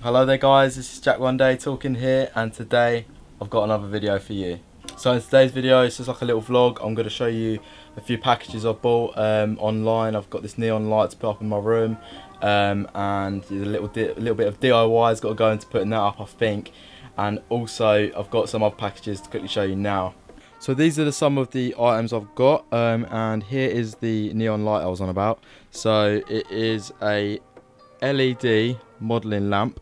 Hello there guys, this is JackOneDay talking here, and today I've got another video for you. So in today's video, it's just like a little vlog. I'm going to show you a few packages I've bought online. I've got this neon light to put up in my room, and a little bit of DIY's got to go into putting that up, I think. And also I've got some other packages to quickly show you now. So these are some of the items I've got, and here is the neon light I was on about. So it is a LED modelling lamp,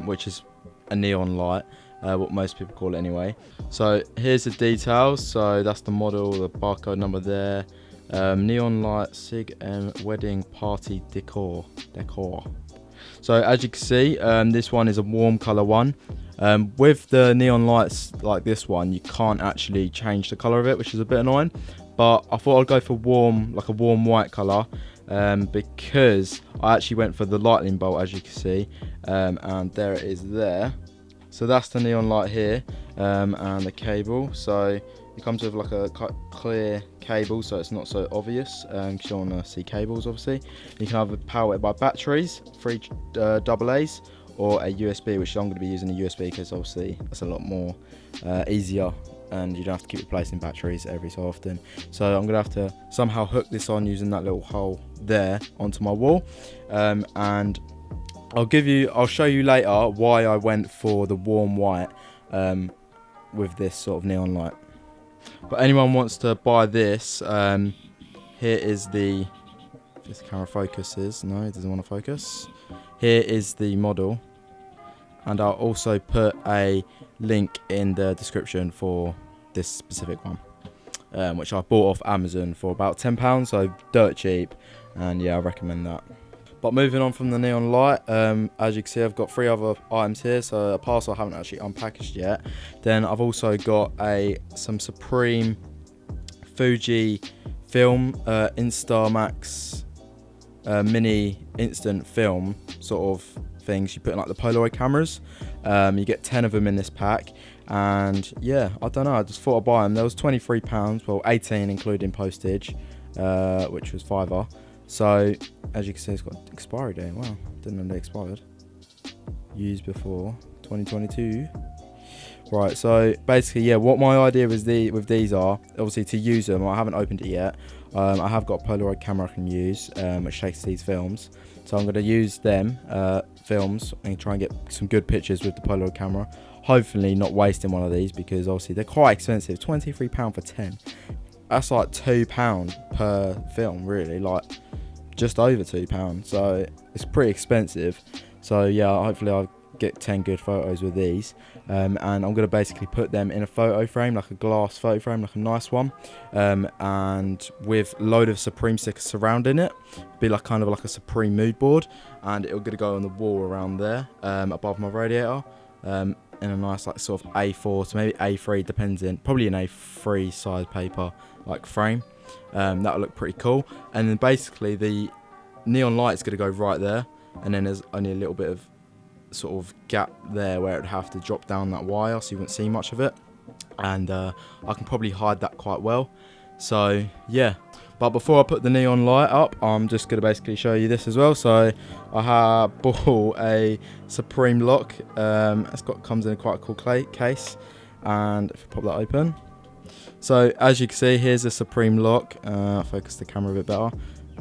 which is a neon light, what most people call it anyway. So here's the details. So that's the model, the barcode number there. Neon light Sig M wedding party decor. So as you can see, this one is a warm colour one. With the neon lights like this one, you can't actually change the colour of it, which is a bit annoying. But I thought I'd go for warm, like a warm white colour, because I actually went for the lightning bolt, as you can see, and there it is there. So that's the neon light here, and the cable. So it comes with like a clear cable, so it's not so obvious, because you don't want to see cables obviously. You can either power it by batteries, 3 AA's, or a USB, which I'm going to be using a USB because obviously that's a lot more easier, and you don't have to keep replacing batteries every so often. So I'm going to have to somehow hook this on using that little hole there onto my wall, and I'll show you later why I went for the warm white with this sort of neon light. But anyone wants to buy this, here is the, if this camera focuses, no it doesn't want to focus. Here is the model, and I'll also put a link in the description for this specific one, which I bought off Amazon for about £10, so dirt cheap, and yeah, I recommend that. But moving on from the neon light, as you can see, I've got 3 other items here. So a parcel I haven't actually unpackaged yet. Then I've also got some Supreme Fuji film Instamax mini instant film sort of things you put in like the Polaroid cameras. You get 10 of them in this pack, and yeah, I don't know, I just thought I'd buy them. There was £23, well 18 including postage, which was £5. So as you can see, it's got expiry date. Wow, didn't know they expired. Used before 2022. Right, so basically, yeah, what my idea with these are, obviously to use them. I haven't opened it yet. I have got a Polaroid camera I can use, which takes these films. So I'm going to use them films and try and get some good pictures with the Polaroid camera. Hopefully not wasting one of these, because obviously they're quite expensive. £23 for 10. That's like £2 per film, really, like just over £2. So it's pretty expensive. So yeah, hopefully I'll get 10 good photos with these, and I'm going to basically put them in a photo frame, like a glass photo frame, like a nice one, and with a load of Supreme stickers surrounding it. Be like kind of like a Supreme mood board, and it'll going to go on the wall around there, above my radiator, in a nice like sort of A4 to maybe A3, depending, probably an A3 size paper like frame. That'll look pretty cool. And then basically the neon light is going to go right there, and then there's only a little bit of sort of gap there where it'd have to drop down that wire, so you wouldn't see much of it, and I can probably hide that quite well. So yeah, but before I put the neon light up, I'm just going to basically show you this as well. So I have bought a Supreme lock. Comes in quite a cool case, and if I pop that open, so as you can see, here's a Supreme lock. Focus the camera a bit better.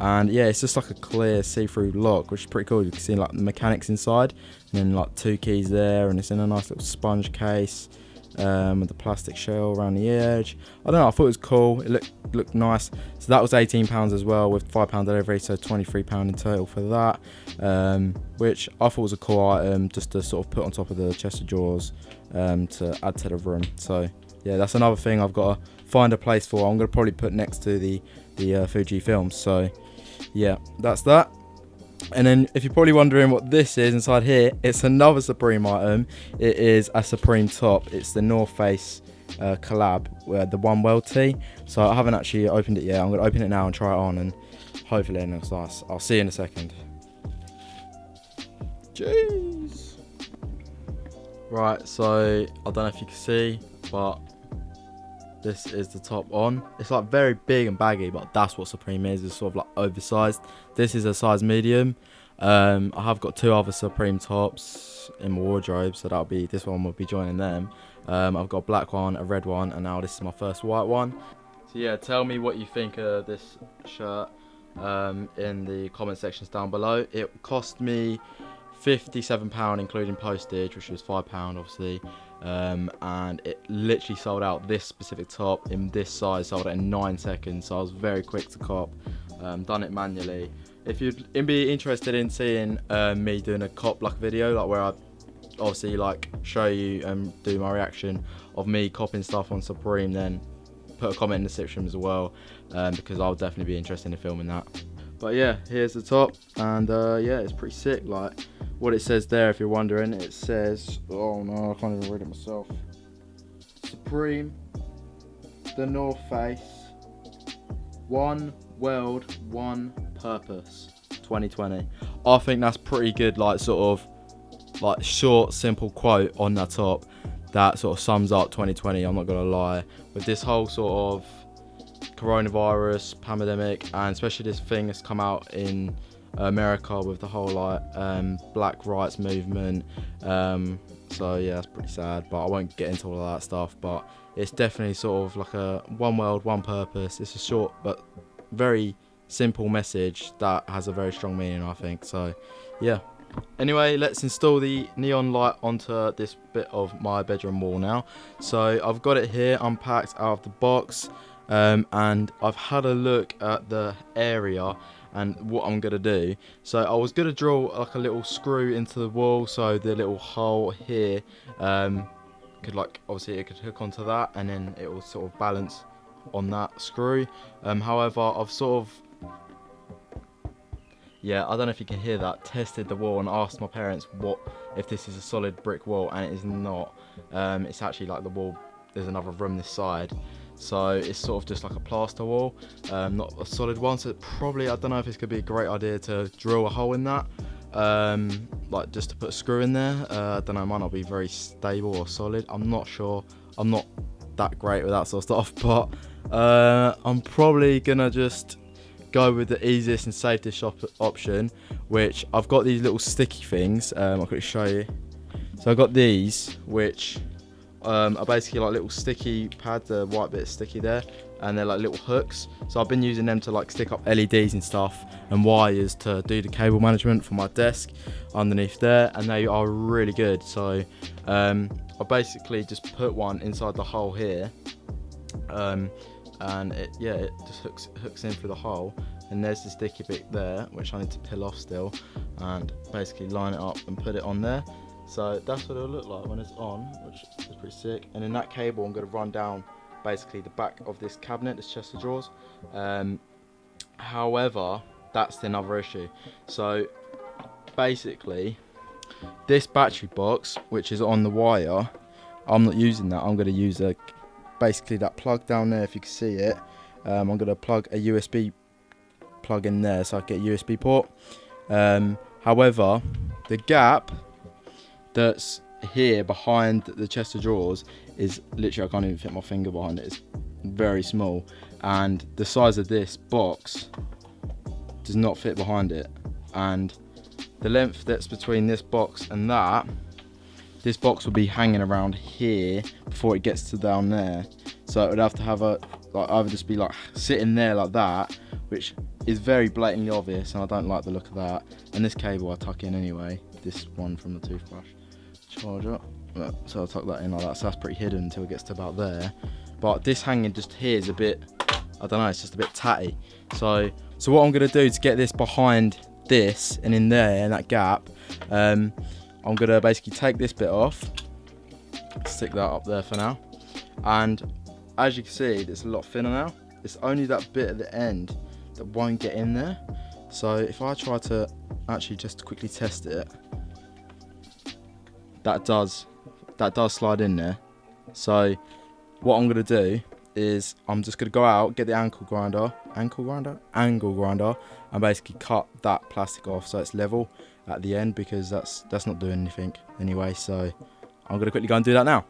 And yeah, it's just like a clear see-through lock, which is pretty cool. You can see like the mechanics inside, and then like 2 keys there, and it's in a nice little sponge case, with the plastic shell around the edge. I don't know, I thought it was cool. It looked nice. So that was £18 as well, with £5 delivery, so £23 in total for that, which I thought was a cool item just to sort of put on top of the chest of drawers, to add to the room. So yeah, that's another thing I've got to find a place for. I'm going to probably put next to the Fuji films. So yeah, that's that. And then if you're probably wondering what this is inside here, it's another Supreme item. It is a Supreme top. It's the North Face collab, the One World tee. So I haven't actually opened it yet. I'm going to open it now and try it on, and hopefully it looks nice. I'll see you in a second. Jeez. Right, so I don't know if you can see, but this is the top on. It's like very big and baggy, but that's what Supreme is. It's sort of like oversized. This is a size medium. I have got 2 other Supreme tops in my wardrobe, so this one will be joining them. I've got a black one, a red one, and now this is my first white one. So yeah, tell me what you think of this shirt in the comment sections down below. It cost me £57 including postage, which was £5 obviously, and it literally sold out. This specific top in this size sold out in 9 seconds, so I was very quick to cop. Done it manually. If you'd be interested in seeing me doing a cop like video, like where I obviously like show you and do my reaction of me copping stuff on Supreme, then put a comment in the description as well, because I'll definitely be interested in filming that. But yeah, here's the top, and yeah, it's pretty sick. Like what it says there, if you're wondering, it says, oh no, I can't even read it myself. Supreme, the North Face, one world, one purpose, 2020. I think that's pretty good, like sort of like short, simple quote on that top that sort of sums up 2020. I'm not gonna lie, with this whole sort of coronavirus pandemic, and especially this thing that's come out in America with the whole like black rights movement. So yeah, that's pretty sad, but I won't get into all of that stuff. But it's definitely sort of like a one world, one purpose. It's a short but very simple message that has a very strong meaning, I think. So yeah. Anyway, let's install the neon light onto this bit of my bedroom wall now. So I've got it here unpacked out of the box, and I've had a look at the area and what I'm gonna do. So I was gonna drill like a little screw into the wall, so the little hole here could, like, obviously it could hook onto that, and then it will sort of balance on that screw. However, I've sort of, yeah, I don't know if you can hear that, tested the wall and asked my parents what if this is a solid brick wall, and it is not. It's actually like the wall, there's another room this side, so it's sort of just like a plaster wall, not a solid one. So probably, I don't know if it's gonna be a great idea to drill a hole in that, like just to put a screw in there. I don't know, it might not be very stable or solid, I'm not sure. I'm not that great with that sort of stuff, but I'm probably gonna just go with the easiest and safest option, which I've got these little sticky things. I'll quickly show you. So I've got these, which are basically like little sticky pads. The white bit's sticky there, and they're like little hooks. So I've been using them to like stick up LEDs and stuff and wires to do the cable management for my desk underneath there, and they are really good. So I basically just put one inside the hole here, and it just hooks in through the hole, and there's the sticky bit there which I need to peel off still, and basically line it up and put it on there. So that's what it'll look like when it's on, which is pretty sick. And in that cable I'm going to run down basically the back of this cabinet, this chest of drawers. However, that's another issue. So basically this battery box, which is on the wire, I'm not using that. I'm going to use basically that plug down there, if you can see it. I'm going to plug a USB plug in there so I get a USB port. However, the gap that's here behind the chest of drawers is literally, I can't even fit my finger behind it. It's very small, and the size of this box does not fit behind it, and the length that's between this box and that, this box will be hanging around here before it gets to down there. So it would have to have a, like, either just be like sitting there like that, which is very blatantly obvious, and I don't like the look of that. And this cable I tuck in anyway, this one from the toothbrush charger, so I'll tuck that in like that, so that's pretty hidden until it gets to about there. But this hanging just here is a bit, I don't know, it's just a bit tatty. So what I'm gonna do to get this behind this and in there, in that gap, I'm gonna basically take this bit off, stick that up there for now, and as you can see, it's a lot thinner now. It's only that bit at the end that won't get in there. So if I try to actually just quickly test it, that does slide in there. So what I'm gonna do is I'm just gonna go out, get the angle grinder, and basically cut that plastic off so it's level at the end, because that's not doing anything anyway. So I'm gonna quickly go and do that now.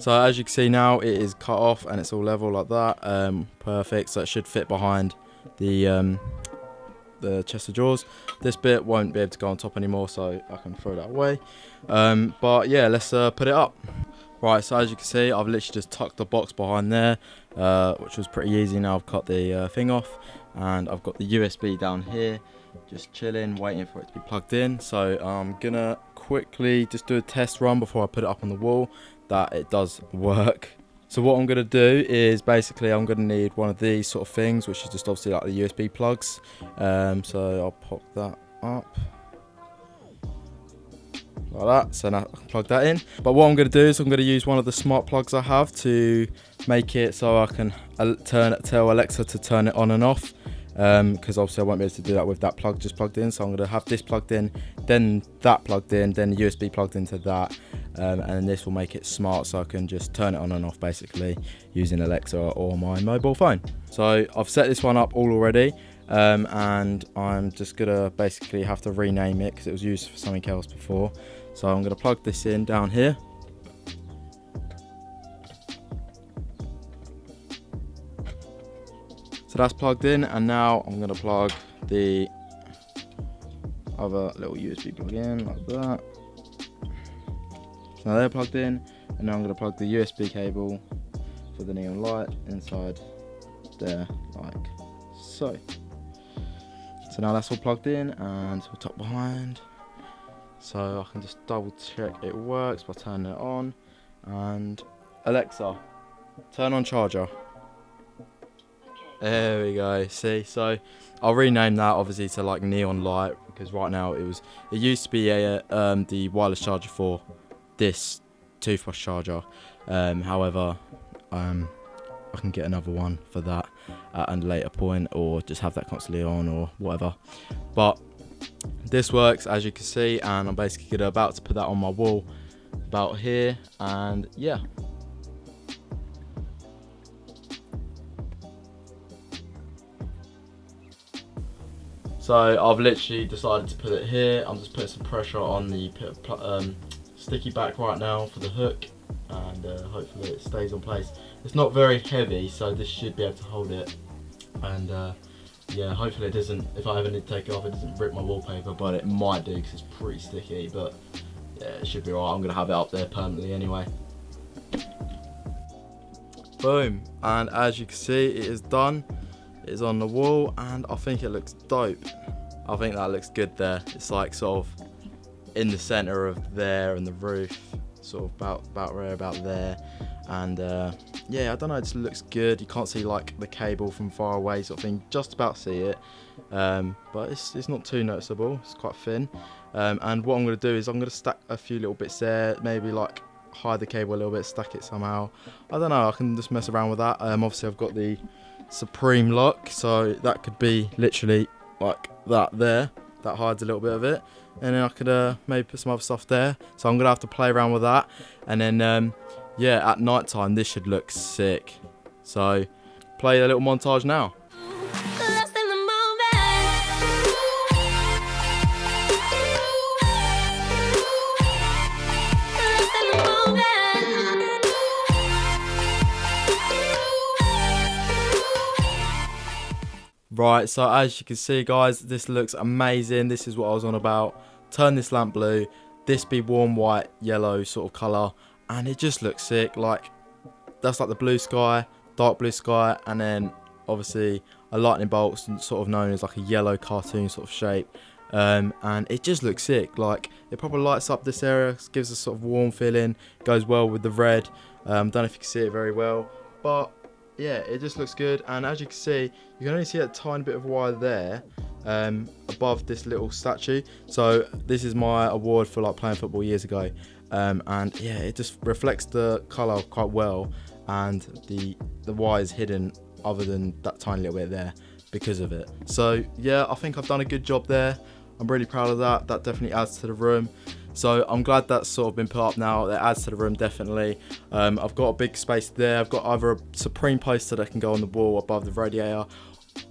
So as you can see now, it is cut off and it's all level like that. Perfect. So it should fit behind the chest of drawers. This bit won't be able to go on top anymore, so I can throw that away. But yeah, let's put it up. Right, so as you can see, I've literally just tucked the box behind there, which was pretty easy. Now I've cut the thing off, and I've got the USB down here, just chilling, waiting for it to be plugged in. So I'm gonna quickly just do a test run before I put it up on the wall that it does work. So what I'm gonna do is basically I'm gonna need one of these sort of things, which is just obviously like the USB plugs. So I'll pop that up like that, so now I can plug that in. But what I'm going to do is I'm going to use one of the smart plugs I have to make it so I can tell Alexa to turn it on and off, because obviously I won't be able to do that with that plug just plugged in. So I'm going to have this plugged in, then that plugged in, then the USB plugged into that, and this will make it smart so I can just turn it on and off basically using Alexa or my mobile phone. So I've set this one up all already. And I'm just gonna basically have to rename it because it was used for something else before. So I'm gonna plug this in down here. So that's plugged in, and now I'm gonna plug the other little USB plug in like that. So now they're plugged in, and now I'm gonna plug the USB cable for the neon light inside there like so. So now that's all plugged in and we'll tuck behind. So I can just double check it works by turning it on. And Alexa, turn on charger. There we go. See, so I'll rename that obviously to like neon light, because right now it used to be the wireless charger for this toothbrush charger. However, I can get another one for that at a later point, or just have that constantly on or whatever. But this works, as you can see, and I'm basically about to put that on my wall about here, and yeah. So I've literally decided to put it here. I'm just putting some pressure on the sticky back right now for the hook, and hopefully it stays on place. It's not very heavy, so this should be able to hold it, and yeah, hopefully it doesn't, if I ever need to take it off, it doesn't rip my wallpaper, but it might do because it's pretty sticky. But yeah, it should be alright. I'm going to have it up there permanently anyway. Boom, and as you can see, it is done. It is on the wall, and I think it looks dope. I think that looks good there. It's like sort of in the centre of there, and the roof sort of about there, and yeah, I don't know, it just looks good. You can't see like the cable from far away sort of thing, just about see it, but it's not too noticeable. It's quite thin, and what I'm going to do is I'm going to stack a few little bits there, maybe like hide the cable a little bit, stack it somehow. I don't know, I can just mess around with that. Obviously I've got the Supreme lock, so that could be literally like that there, that hides a little bit of it, and then I could maybe put some other stuff there. So I'm gonna have to play around with that, and then yeah, at night time this should look sick. So play a little montage now. Right, so as you can see guys, this looks amazing. This is what I was on about. Turn this lamp blue, this be warm white yellow sort of colour, and it just looks sick. Like, that's like the blue sky, dark blue sky, and then obviously a lightning bolt, sort of known as like a yellow cartoon sort of shape, and it just looks sick. Like, it probably lights up this area, gives a sort of warm feeling, goes well with the red. Don't know if you can see it very well, but yeah, it just looks good. And as you can see, you can only see a tiny bit of wire there above this little statue. So this is my award for like playing football years ago, and yeah, it just reflects the colour quite well, and the wire is hidden other than that tiny little bit there because of it. So yeah, I think I've done a good job there. I'm really proud of that. That definitely adds to the room. So I'm glad that's sort of been put up now. That adds to the room, definitely. I've got a big space there. I've got either a Supreme poster that can go on the wall above the radiator,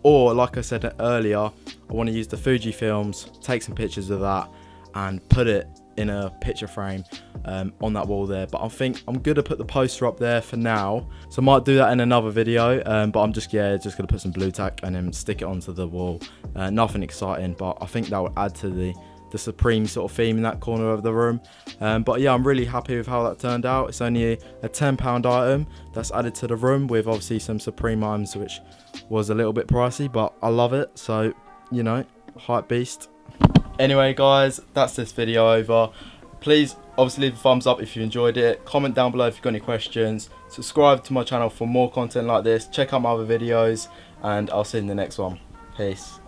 or like I said earlier, I want to use the Fuji films, take some pictures of that, and put it in a picture frame on that wall there. But I think I'm gonna put the poster up there for now, so I might do that in another video. But I'm just gonna put some blue tack and then stick it onto the wall. Nothing exciting, but I think that will add to the Supreme sort of theme in that corner of the room. But yeah, I'm really happy with how that turned out. It's only a £10 item that's added to the room, with obviously some Supreme items, which was a little bit pricey, but I love it. So, you know, hype beast. Anyway guys, that's this video over. Please obviously leave a thumbs up if you enjoyed it. Comment down below if you've got any questions. Subscribe to my channel for more content like this. Check out my other videos, and I'll see you in the next one. Peace.